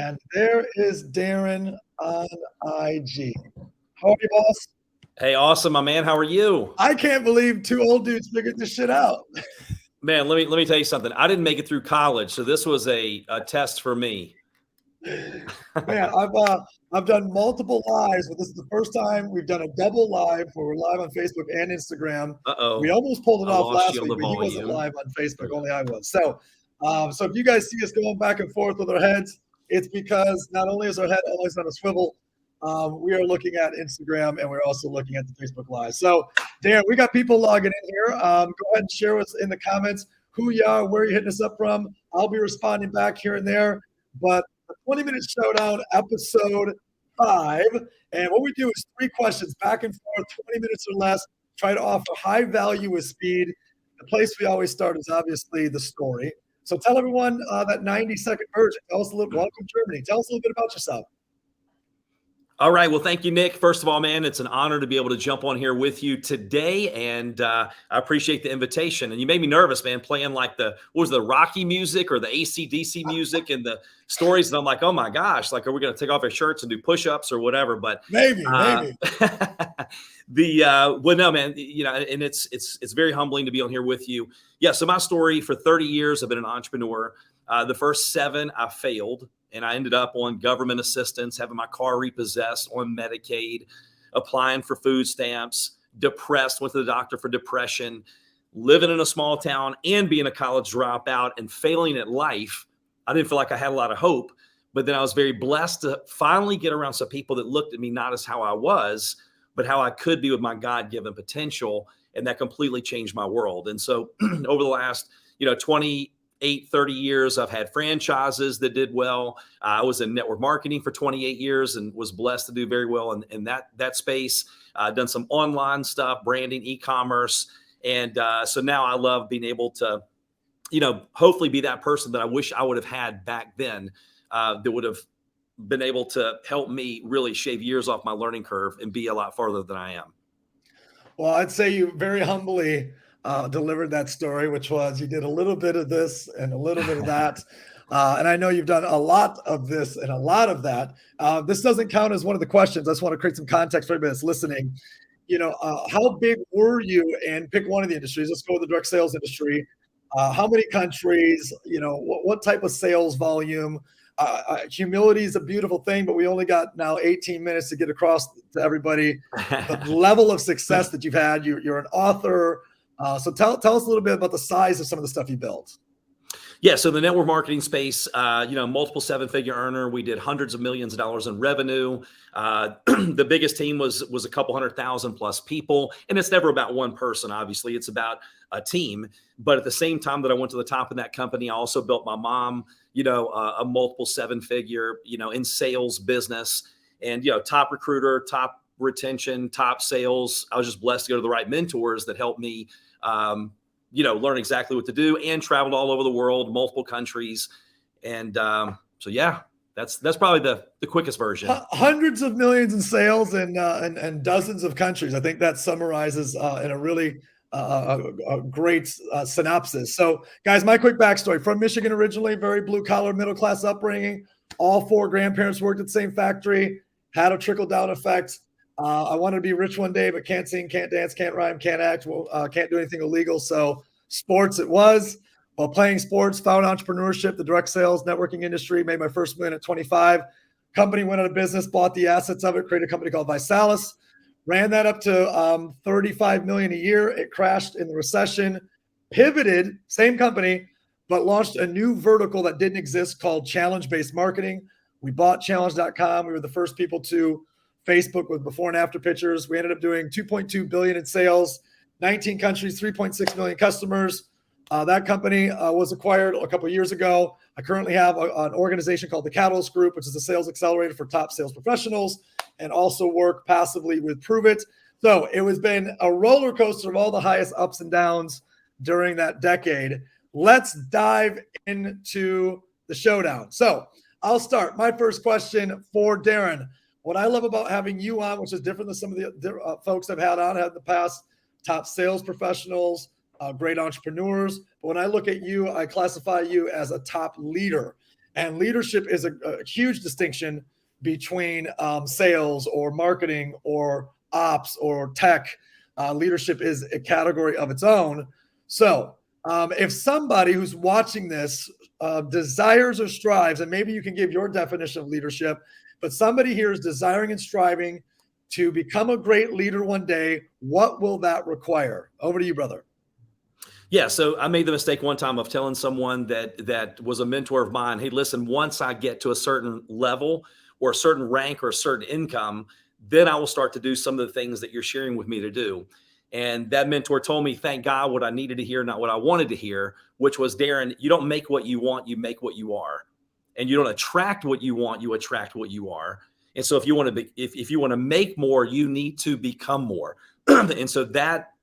And there is Darin on IG. How are you, boss? Hey, awesome, my man. How are you? I can't believe two old dudes figured this shit out. Man, let me tell you something. I didn't make it through college, so this was a test for me. Man, I've done multiple lives, but this is the first time we've done a double live where we're live on Facebook and Instagram. Uh-oh. We almost pulled it I off lost last you on week, the but he wasn't volume. live on Facebook, only I was. So if you guys see us going back and forth with our heads, it's because not only is our head always on a swivel, we are looking at Instagram and we're also looking at the Facebook Live. So, Darin, we got people logging in here. Go ahead and share with us in the comments who you are, where you're hitting us up from. I'll be responding back here and there. But the 20-minute showdown, episode 5. And what we do is 3 questions back and forth, 20 minutes or less. Try to offer high value with speed. The place we always start is obviously the story. So tell everyone that 90-second version. Tell us a little. Welcome, Germany. Tell us a little bit about yourself. All right. Well, thank you, Nick. First of all, man, it's an honor to be able to jump on here with you today, and I appreciate the invitation. And you made me nervous, man, playing like what was the Rocky music or the AC/DC music and the stories. And I'm like, oh my gosh, like, are we going to take off our shirts and do push-ups or whatever? But maybe. well, no, man, and it's very humbling to be on here with you. Yeah. So my story, for 30 years, I've been an entrepreneur. The first 7, I failed. And I ended up on government assistance, having my car repossessed, on Medicaid, applying for food stamps, depressed, went to the doctor for depression, living in a small town and being a college dropout and failing at life. I didn't feel like I had a lot of hope, but then I was very blessed to finally get around some people that looked at me not as how I was, but how I could be with my God-given potential. And that completely changed my world. And so over the last, 30 years, I've had franchises that did well. I was in network marketing for 28 years and was blessed to do very well in that space. I've done some online stuff, branding, e-commerce. And so now I love being able to, hopefully be that person that I wish I would have had back then, that would have been able to help me really shave years off my learning curve and be a lot farther than I am. Well, I'd say you very humbly delivered that story, which was you did a little bit of this and a little bit of that. And I know you've done a lot of this and a lot of that. This doesn't count as one of the questions. I just want to create some context for everybody that's listening. How big were you? And pick one of the industries. Let's go with the direct sales industry. How many countries? What type of sales volume? Humility is a beautiful thing, but we only got now 18 minutes to get across to everybody the level of success that you've had. You're an author. So tell us a little bit about the size of some of the stuff you built. Yeah, so the network marketing space, multiple 7-figure earner. We did hundreds of millions of dollars in revenue. The biggest team was a couple 100,000 plus people. And it's never about one person, obviously. It's about a team. But at the same time that I went to the top of that company, I also built my mom, a multiple 7-figure, in sales business. And, top recruiter, top retention, top sales. I was just blessed to go to the right mentors that helped me learn exactly what to do, and traveled all over the world, multiple countries. And so, yeah, that's probably the quickest version. Hundreds of millions in sales and dozens of countries. I think that summarizes in a really a great synopsis. So, guys, my quick backstory: from Michigan originally, very blue collar, middle class upbringing. All 4 grandparents worked at the same factory. Had a trickle down effect. I wanted to be rich one day, but can't sing, can't dance, can't rhyme, can't act, can't do anything illegal. So sports it was. While playing sports, found entrepreneurship, the direct sales networking industry, made my first million at 25. Company went out of business, bought the assets of it, created a company called Visalis, ran that up to 35 million a year. It crashed in the recession, pivoted, same company, but launched a new vertical that didn't exist called challenge-based marketing. We bought challenge.com. We were the first people to Facebook with before and after pictures. We ended up doing 2.2 billion in sales, 19 countries, 3.6 million customers. That company was acquired a couple of years ago. I currently have an organization called the Catalyst Group, which is a sales accelerator for top sales professionals, and also work passively with Prove It. So it has been a roller coaster of all the highest ups and downs during that decade. Let's dive into the showdown. So I'll start. My first question for Darin. What I love about having you on, which is different than some of the folks I've had on in the past, top sales professionals, great entrepreneurs. But when I look at you, I classify you as a top leader. And leadership is a huge distinction between sales or marketing or ops or tech. Leadership is a category of its own. So if somebody who's watching this desires or strives, and maybe you can give your definition of leadership, but somebody here is desiring and striving to become a great leader one day, what will that require? Over to you, brother. Yeah, so I made the mistake one time of telling someone that was a mentor of mine, hey, listen, once I get to a certain level or a certain rank or a certain income, then I will start to do some of the things that you're sharing with me to do. And that mentor told me, thank God, what I needed to hear, not what I wanted to hear, which was, Darin, you don't make what you want, you make what you are. And you don't attract what you want, you attract what you are. And so if you want to be, if you want to make more, you need to become more. And so that,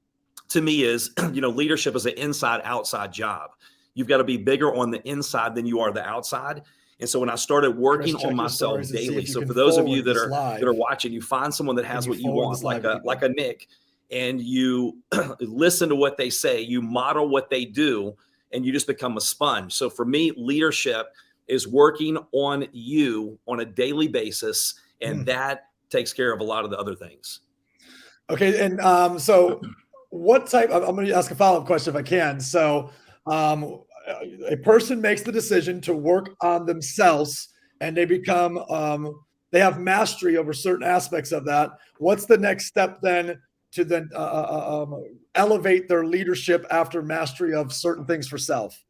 to me, is, leadership is an inside outside job. You've got to be bigger on the inside than you are the outside. And so when I started working on myself daily, so for those of you that are watching, you find someone that has what you want, like a Nick, and you listen to what they say, you model what they do, and you just become a sponge. So for me, leadership is working on you on a daily basis, and that takes care of a lot of the other things. Okay, and so what type? I'm going to ask a follow-up question if I can. So a person makes the decision to work on themselves, and they become they have mastery over certain aspects of that. What's the next step then to then elevate their leadership after mastery of certain things for self?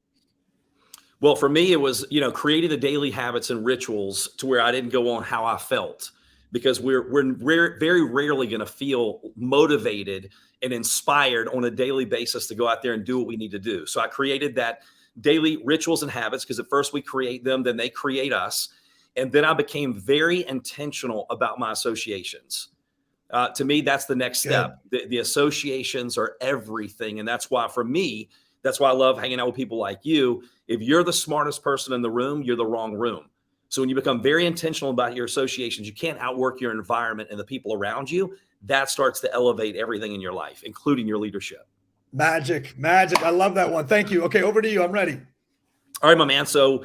Well, for me, it was, creating the daily habits and rituals to where I didn't go on how I felt, because we're very rarely going to feel motivated and inspired on a daily basis to go out there and do what we need to do. So I created that daily rituals and habits, because at first we create them, then they create us. And then I became very intentional about my associations. To me, that's the next step. The associations are everything. And that's why, for me, that's why I love hanging out with people like you. If you're the smartest person in the room, you're the wrong room. So when you become very intentional about your associations, you can't outwork your environment and the people around you. That starts to elevate everything in your life, including your leadership. Magic. I love that one. Thank you. Okay, over to you. I'm ready. All right, my man. So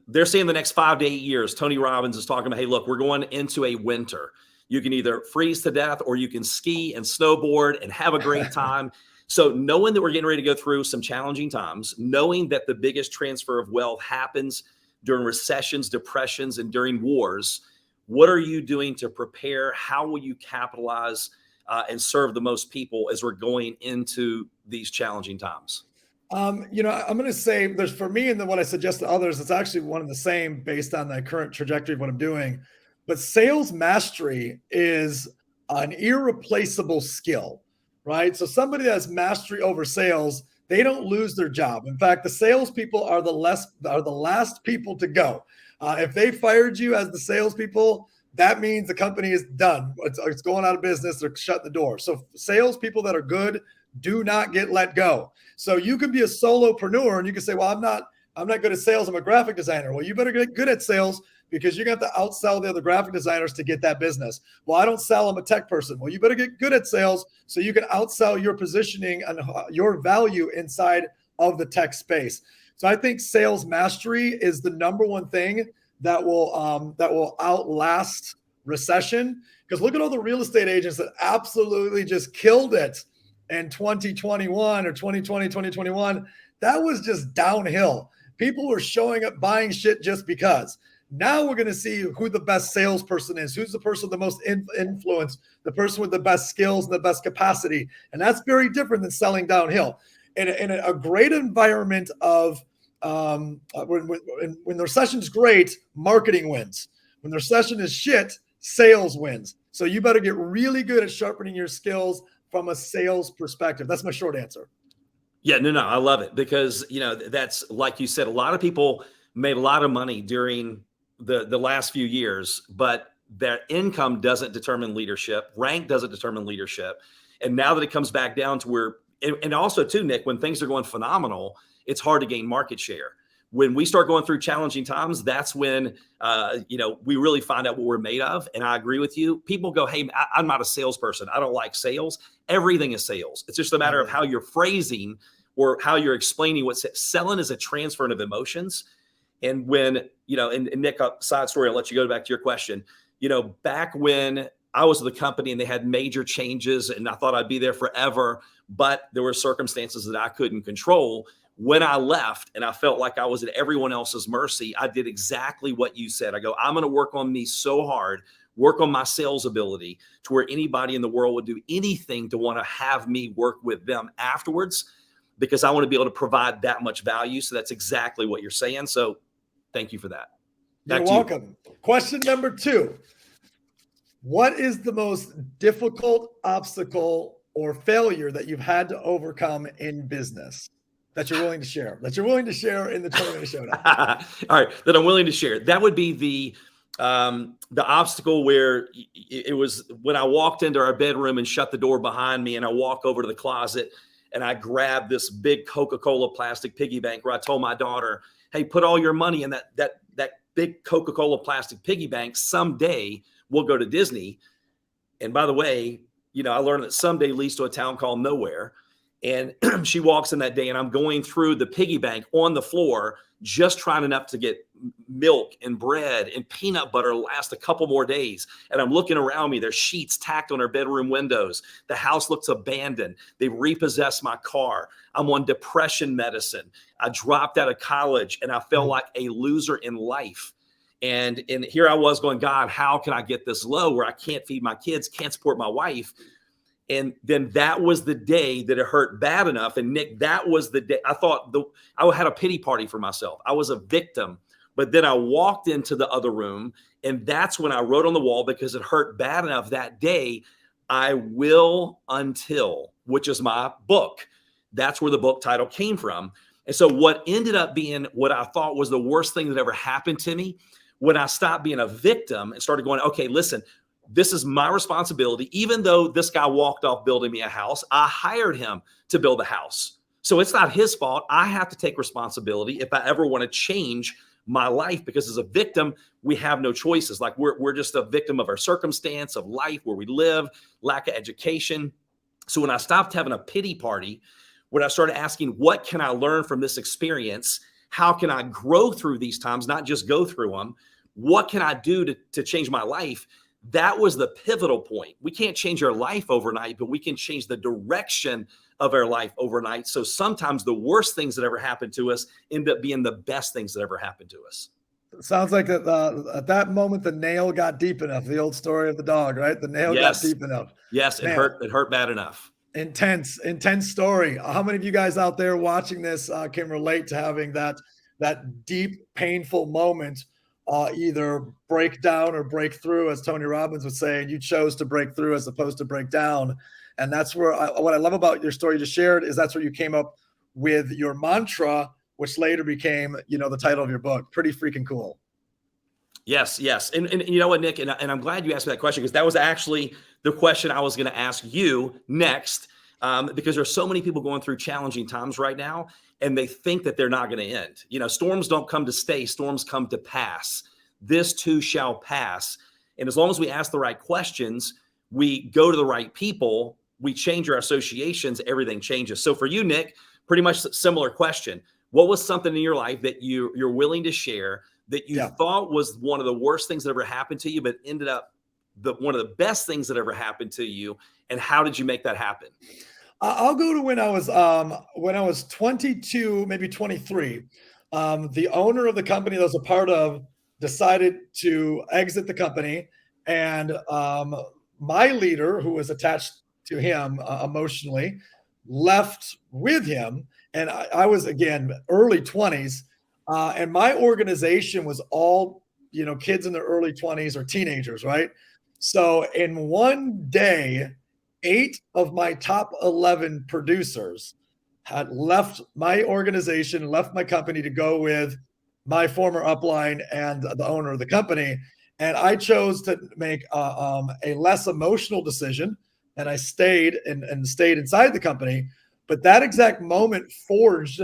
they're saying the next 5 to 8 years, Tony Robbins is talking about, hey, look, we're going into a winter. You can either freeze to death, or you can ski and snowboard and have a great time. So knowing that we're getting ready to go through some challenging times, knowing that the biggest transfer of wealth happens during recessions, depressions, and during wars, what are you doing to prepare? How will you capitalize and serve the most people as we're going into these challenging times? I'm going to say there's, for me, and then what I suggest to others, it's actually one and the same based on the current trajectory of what I'm doing. But sales mastery is an irreplaceable skill, right? So somebody that has mastery over sales, they don't lose their job. In fact, the salespeople are the last people to go. If they fired you as the salespeople, that means the company is done. It's going out of business. They're shutting the door. So salespeople that are good do not get let go. So you can be a solopreneur and you can say, well, I'm not good at sales. I'm a graphic designer. Well, you better get good at sales, because you're going to have to outsell the other graphic designers to get that business. Well, I don't sell. I'm a tech person. Well, you better get good at sales so you can outsell your positioning and your value inside of the tech space. So I think sales mastery is the number one thing that will outlast recession. Because look at all the real estate agents that absolutely just killed it in 2021 or 2020, 2021. That was just downhill. People were showing up buying shit just because. Now we're going to see who the best salesperson is, who's the person with the most influence, the person with the best skills and the best capacity. And that's very different than selling downhill. In a great environment of when the recession is great, marketing wins. When the recession is shit, sales wins. So you better get really good at sharpening your skills from a sales perspective. That's my short answer. Yeah, no, I love it, because, that's, like you said, a lot of people made a lot of money during the last few years, but their income doesn't determine leadership. Rank doesn't determine leadership. And now that it comes back down to where, and also too, Nick, when things are going phenomenal, it's hard to gain market share. When we start going through challenging times, that's when, we really find out what we're made of. And I agree with you. People go, hey, I'm not a salesperson. I don't like sales. Everything is sales. It's just a matter of how you're phrasing or how you're explaining what selling is. A transfer of emotions. And when, and Nick, side story, I'll let you go back to your question. Back when I was with the company and they had major changes and I thought I'd be there forever, but there were circumstances that I couldn't control. When I left and I felt like I was at everyone else's mercy, I did exactly what you said. I go, I'm going to work on me so hard, work on my sales ability to where anybody in the world would do anything to want to have me work with them afterwards, because I want to be able to provide that much value. So that's exactly what you're saying. So thank you for that. You're welcome. Question number 2. What is the most difficult obstacle or failure that you've had to overcome in business that you're willing to share, in the 20-minute showdown? All right. That I'm willing to share. That would be the obstacle where it was when I walked into our bedroom and shut the door behind me, and I walk over to the closet and I grabbed this big Coca-Cola plastic piggy bank where I told my daughter, hey, put all your money in that big Coca-Cola plastic piggy bank. Someday we'll go to Disney. And by the way, I learned that someday leads to a town called nowhere. And she walks in that day and I'm going through the piggy bank on the floor, just trying enough to get milk and bread and peanut butter last a couple more days. And I'm looking around me. There's sheets tacked on our bedroom windows. The house looks abandoned. They've repossessed my car. I'm on depression medicine. I dropped out of college and I felt like a loser in life. And here I was going, God, how can I get this low where I can't feed my kids, can't support my wife? And then that was the day that it hurt bad enough. And Nick, that was the day I thought I had a pity party for myself. I was a victim. But then I walked into the other room, and that's when I wrote on the wall, because it hurt bad enough that day, I will until, which is my book. That's where the book title came from. And so what ended up being what I thought was the worst thing that ever happened to me, when I stopped being a victim and started going, okay, listen, this is my responsibility. Even though this guy walked off building me a house, I hired him to build a house. So it's not his fault. I have to take responsibility if I ever want to change my life, because as a victim, we have no choices. Like we're just a victim of our circumstance, of life, where we live, lack of education. So when I stopped having a pity party, when I started asking, what can I learn from this experience? How can I grow through these times, not just go through them? What can I do to change my life? That was the pivotal point. We can't change our life overnight, but we can change the direction of our life overnight. So sometimes the worst things that ever happened to us end up being the best things that ever happened to us. It sounds like at that moment, the nail got deep enough. The old story of the dog, right? The nail got deep enough. Yes, it hurt. It hurt bad enough. Intense story. How many of you guys out there watching this can relate to having that deep, painful moment? Either break down or break through, as Tony Robbins would say, and you chose to break through as opposed to break down. And that's where what I love about your story you just shared is that's where you came up with your mantra, which later became, the title of your book. Pretty freaking cool. Yes. And you know what, Nick, and I'm glad you asked me that question, because that was actually the question I was going to ask you next, because there's so many people going through challenging times right now, and they think that they're not going to end. Storms don't come to stay. Storms come to pass. This too shall pass. And as long as we ask the right questions, we go to the right people, we change our associations, everything changes. So for you, Nick, pretty much similar question. What was something in your life that you're willing to share that you thought was one of the worst things that ever happened to you, but ended up one of the best things that ever happened to you? And how did you make that happen? I'll go to when I was 22, maybe 23. The owner of the company that I was a part of decided to exit the company, and my leader, who was attached to him emotionally, left with him. And I was, again, early 20s, and my organization was all kids in their early 20s or teenagers, right? So in one day, 8 of my top 11 producers had left my organization, left my company to go with my former upline and the owner of the company. And I chose to make a less emotional decision, and I stayed and stayed inside the company. But that exact moment forged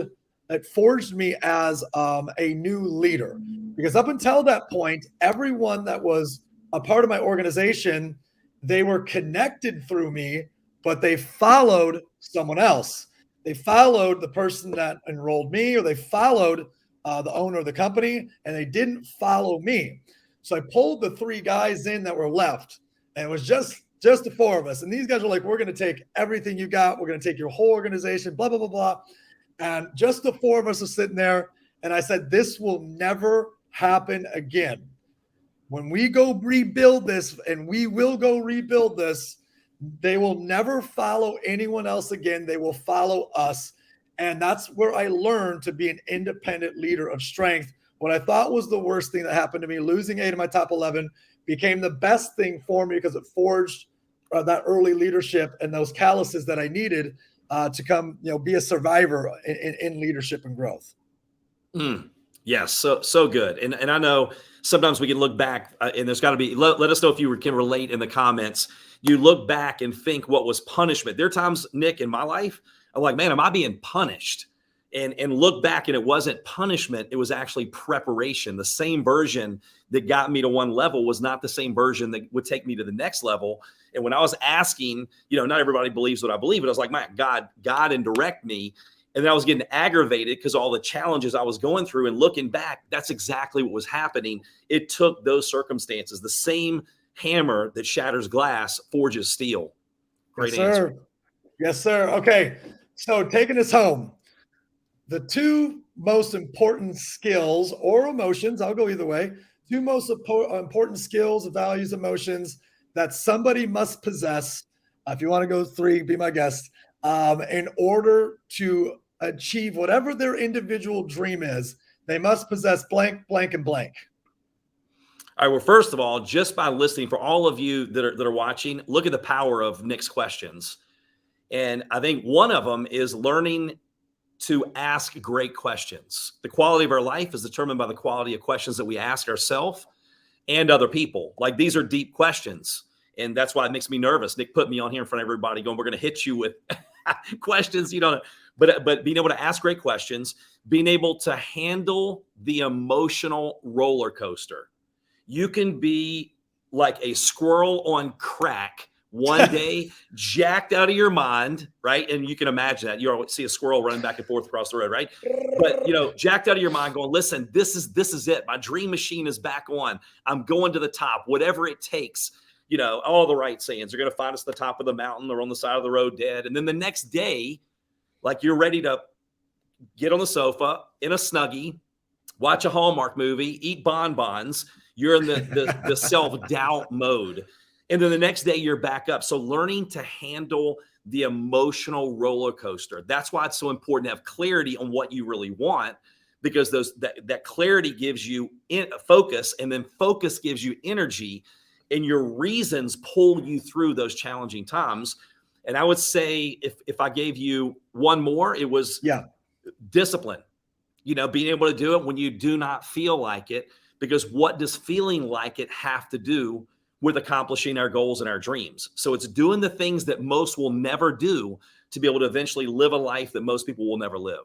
me as a new leader, because up until that point, everyone that was a part of my organization, they were connected through me, but they followed someone else. They followed the person that enrolled me, or they followed the owner of the company, and they didn't follow me. So I pulled the 3 guys in that were left, and it was just the 4 of us. And these guys were like, we're going to take everything you got. We're going to take your whole organization, blah, blah, blah, blah. And just the 4 of us are sitting there. And I said, this will never happen again. When we go rebuild this, and we will go rebuild this, they will never follow anyone else again. They will follow us. And that's where I learned to be an independent leader of strength. What I thought was the worst thing that happened to me, losing 8 of my top 11, became the best thing for me because it forged that early leadership and those calluses that I needed to come, be a survivor in leadership and growth. Yes, so good. And I know sometimes we can look back, and there's got to be, let us know if you can relate in the comments. You look back and think what was punishment. There are times, Nick, in my life, I'm like, man, am I being punished? And look back, and it wasn't punishment. It was actually preparation. The same version that got me to one level was not the same version that would take me to the next level. And when I was asking, not everybody believes what I believe, but I was like, man, God and direct me. And then I was getting aggravated because all the challenges I was going through, and looking back, that's exactly what was happening. It took those circumstances. The same hammer that shatters glass forges steel. Great answer. Yes, sir. Okay. So taking us home, the 2 most important skills or emotions, I'll go either way, 2 most important skills, values, emotions that somebody must possess. If you want to go 3, be my guest, in order to achieve whatever their individual dream is, they must possess blank, blank, and blank. All right. Well, first of all, just by listening, for all of you that are watching, look at the power of Nick's questions. And I think one of them is learning to ask great questions. The quality of our life is determined by the quality of questions that we ask ourselves and other people. Like, these are deep questions. And that's why it makes me nervous. Nick put me on here in front of everybody going, we're going to hit you with questions, but being able to ask great questions, being able to handle the emotional roller coaster. You can be like a squirrel on crack one day, jacked out of your mind, right? And you can imagine that. You always see a squirrel running back and forth across the road, right? But, jacked out of your mind going, listen, this is it. My dream machine is back on. I'm going to the top, whatever it takes. All the right sayings are going to find us at the top of the mountain or on the side of the road dead. And then the next day, like, you're ready to get on the sofa in a Snuggie, watch a Hallmark movie, eat bonbons. You're in the self-doubt mode. And then the next day you're back up. So learning to handle the emotional roller coaster. That's why it's so important to have clarity on what you really want, because that clarity gives you focus, and then focus gives you energy, and your reasons pull you through those challenging times. And I would say if I gave you one more, it was discipline. Being able to do it when you do not feel like it, because what does feeling like it have to do with accomplishing our goals and our dreams? So it's doing the things that most will never do to be able to eventually live a life that most people will never live.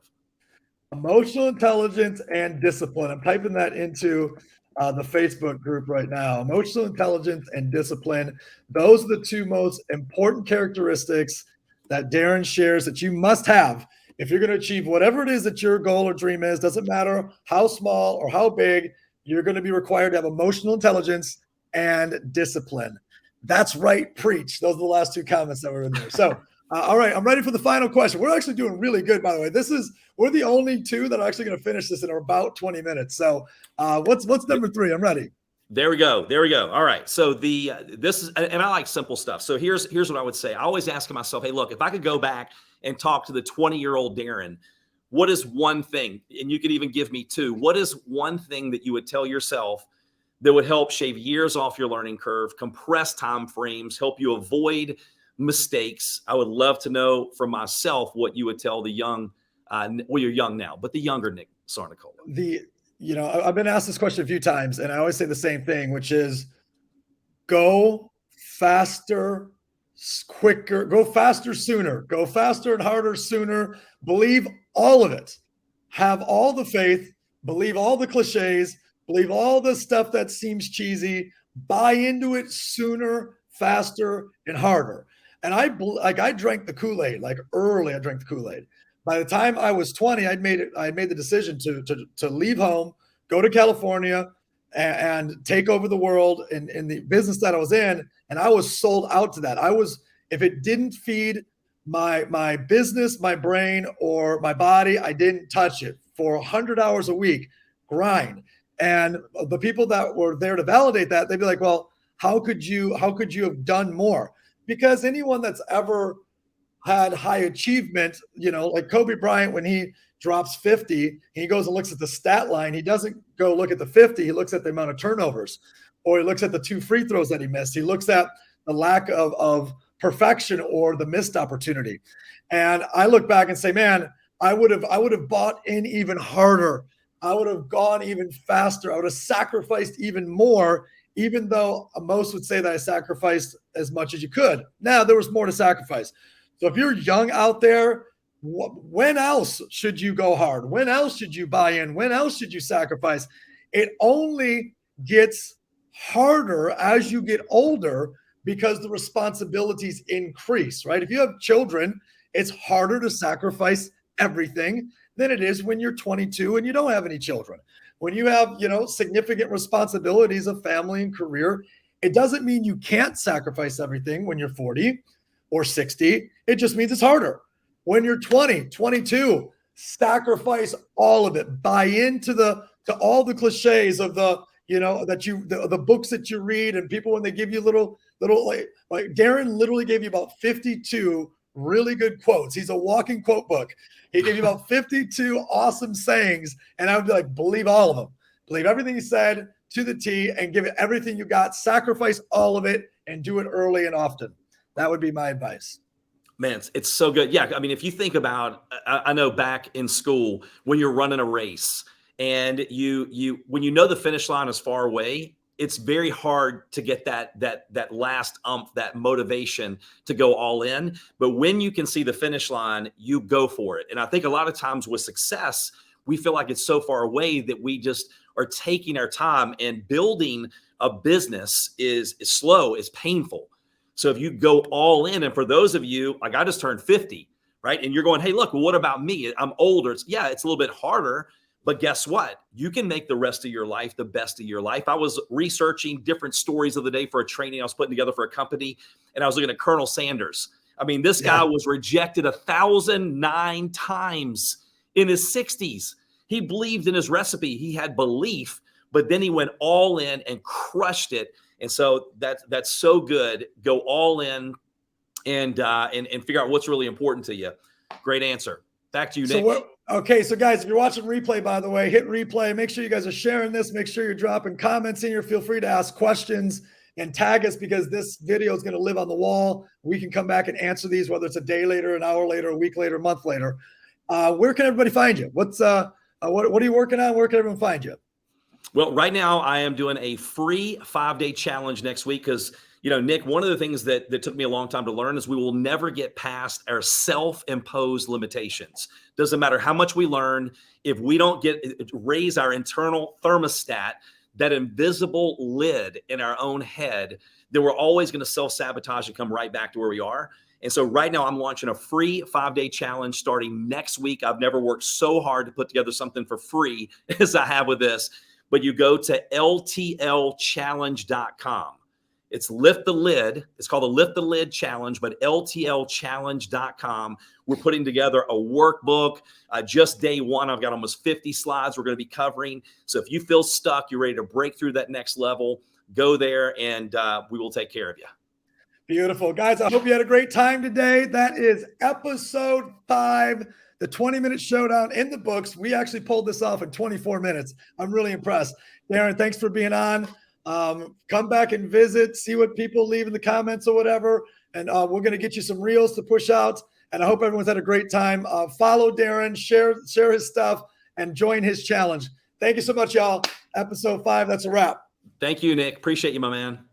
Emotional intelligence and discipline. I'm typing that into the Facebook group right now. Emotional intelligence and discipline. Those are the 2 most important characteristics that Darin shares that you must have if you're going to achieve whatever it is that your goal or dream is. Doesn't matter how small or how big, you're going to be required to have emotional intelligence and discipline. That's right. Preach. Those are the last 2 comments that were in there. So, all right, I'm ready for the final question. We're actually doing really good, by the way. We're the only 2 that are actually going to finish this in about 20 minutes. So, what's number 3? I'm ready. There we go. All right. So this is, and I like simple stuff. So here's what I would say. I always ask myself, hey, look, if I could go back and talk to the 20-year-old Darin, what is one thing, and you could even give me 2, what is one thing that you would tell yourself that would help shave years off your learning curve, compress time frames, help you avoid mistakes? I would love to know from myself what you would tell the young, well, you're young now, but the younger Nick Sarnicola. I've been asked this question a few times, and I always say the same thing, which is go faster, quicker, go faster sooner, go faster and harder sooner. Believe all of it. Have all the faith, believe all the cliches, believe all the stuff that seems cheesy, buy into it sooner, faster, and harder. And I drank the Kool-Aid, like early I drank the Kool-Aid. By the time I was 20, I had made the decision to leave home, go to California, and take over the world in the business that I was in. And I was sold out to that. If it didn't feed my business, my brain, or my body, I didn't touch it for 100 hours a week, grind. And the people that were there to validate that, they'd be like, well, how could you have done more? Because anyone that's ever had high achievement, like Kobe Bryant, when he drops 50, he goes and looks at the stat line. He doesn't go look at the 50. He looks at the amount of turnovers, or he looks at the 2 free throws that he missed. He looks at the lack of perfection or the missed opportunity. And I look back and say, man, I would have bought in even harder. I would have gone even faster. I would have sacrificed even more, even though most would say that I sacrificed as much as you could. Now, there was more to sacrifice. So if you're young out there, when else should you go hard? When else should you buy in? When else should you sacrifice? It only gets harder as you get older because the responsibilities increase, right? If you have children, it's harder to sacrifice everything than it is when you're 22 and you don't have any children. When you have, significant responsibilities of family and career, it doesn't mean you can't sacrifice everything when you're 40 or 60. It just means it's harder. When you're 20, 22, sacrifice all of it. Buy into to all the cliches of the books that you read, and people when they give you little like Darin literally gave you about 52 really good quotes. He's a walking quote book. He gave you about 52 awesome sayings, and I would be like, believe all of them. Believe everything he said to the T, and give it everything you got. Sacrifice all of it and do it early and often. That would be my advice. Man, it's so good. Yeah, I mean, if you think about, I know back in school when you're running a race and when you know the finish line is far away, it's very hard to get that last that motivation to go all in. But when you can see the finish line, you go for it. And I think a lot of times with success, we feel like it's so far away that we just are taking our time, and building a business is slow, is painful. So if you go all in, and for those of you, like I just turned 50, right? And you're going, hey, look, well, what about me? I'm older. It's a little bit harder, but guess what? You can make the rest of your life the best of your life. I was researching different stories of the day for a training I was putting together for a company, and I was looking at Colonel Sanders. I mean, this guy was rejected 1,009 times in his 60s. He believed in his recipe. He had belief, but then he went all in and crushed it. And so that's so good. Go all in and figure out what's really important to you. Great answer. Back to you, Nick. Okay, so guys, if you're watching replay, by the way, hit replay. Make sure you guys are sharing this. Make sure you're dropping comments in here. Feel free to ask questions and tag us, because this video is going to live on the wall. We can come back and answer these, whether it's a day later, an hour later, a week later, a month later. Where can everybody find you? What are you working on? Where can everyone find you? Well, right now I am doing a free 5-day challenge next week because, Nick, one of the things that took me a long time to learn is we will never get past our self-imposed limitations. Doesn't matter how much we learn, if we don't raise our internal thermostat, that invisible lid in our own head, then we're always going to self-sabotage and come right back to where we are. And so right now I'm launching a free 5-day challenge starting next week. I've never worked so hard to put together something for free as I have with this. But you go to ltlchallenge.com. It's Lift the Lid. It's called the Lift the Lid Challenge, but ltlchallenge.com. We're putting together a workbook. Just day one, I've got almost 50 slides we're going to be covering. So if you feel stuck, you're ready to break through that next level, go there and we will take care of you. Beautiful. Guys, I hope you had a great time today. That is episode 5. The 20-minute showdown in the books. We actually pulled this off in 24 minutes. I'm really impressed. Darin, thanks for being on. Come back and visit, see what people leave in the comments or whatever. And we're going to get you some reels to push out. And I hope everyone's had a great time. Follow Darin, share his stuff, and join his challenge. Thank you so much, y'all. Episode 5, that's a wrap. Thank you, Nick. Appreciate you, my man.